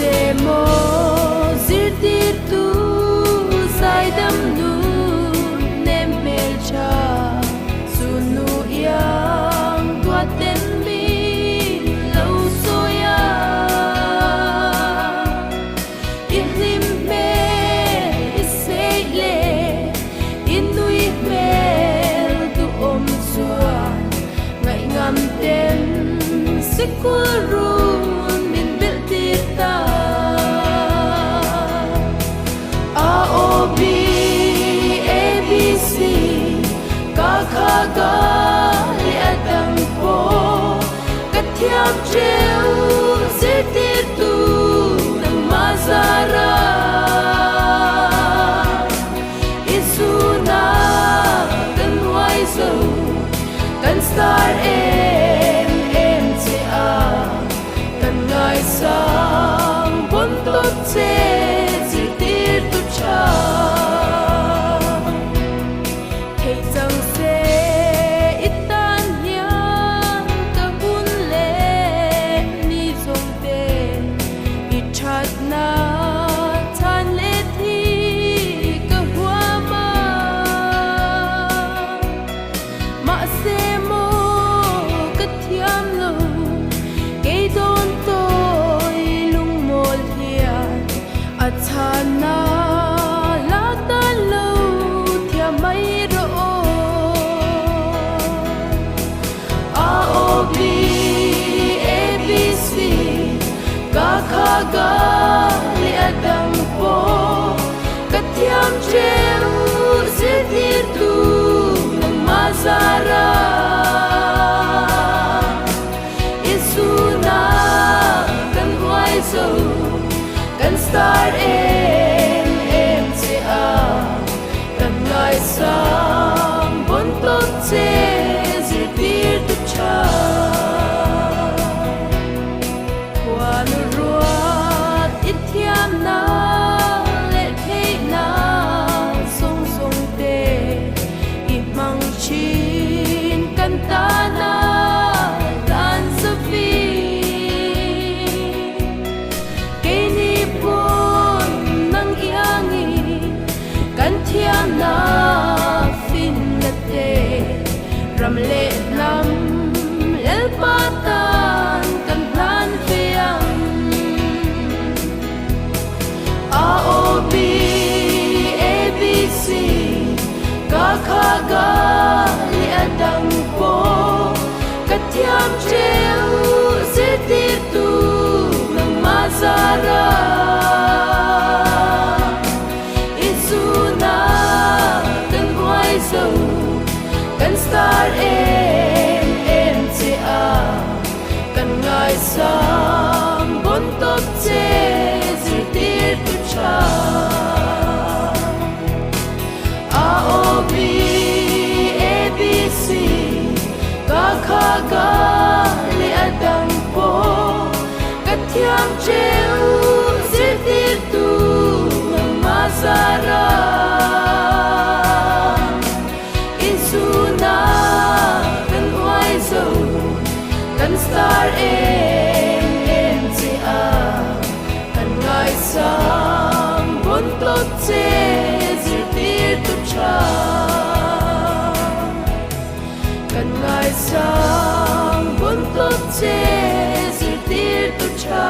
se mo zirti tu sai dam nu nem mel cha sunu yang tua ten mi lâu soya ihlim me isele inui mel tu om suan ngai ngam ten sikurun min beltita AOB ABC Kakha ga li adang po kathiam treu zitir tu nang mazara isuna kan wai zo kan star em che a kan ngai sang bon tot che zitir tu cha thei chang se itan hian ka bun le ni zong te I that na than le thi ka hua ma se mo ka thiam lo ke don toi lung mol hian a chana la ta lo thia mai ro AOB ABC Kakha ga li adang po kathiam treu zitir tu nang mazara isuna kan huai zo kan star em che a kan ngai sang bon tot che zitir tu cha Quan ruột ít thiam na lệ thế na song song tê ít mang chín căn ta na tan sa vi cây ni buồn nang yangi căn thiam na fin na tê ram lệ nam lel patan kan plan fiang AOB ABC Kakha ga li adang po kathiam treu zitir tu nang mazara isuna kan huai zo kan star em che a kan ngai sang bon top che zitir tu cha AOB ABC Kakha ga li adang po kathiam treu zitir tu nang mazara isuna kan huai zo kan star em che a kan ngai sang bon tot che zitir tu cha kan ngai sang bon tot che zitir tu cha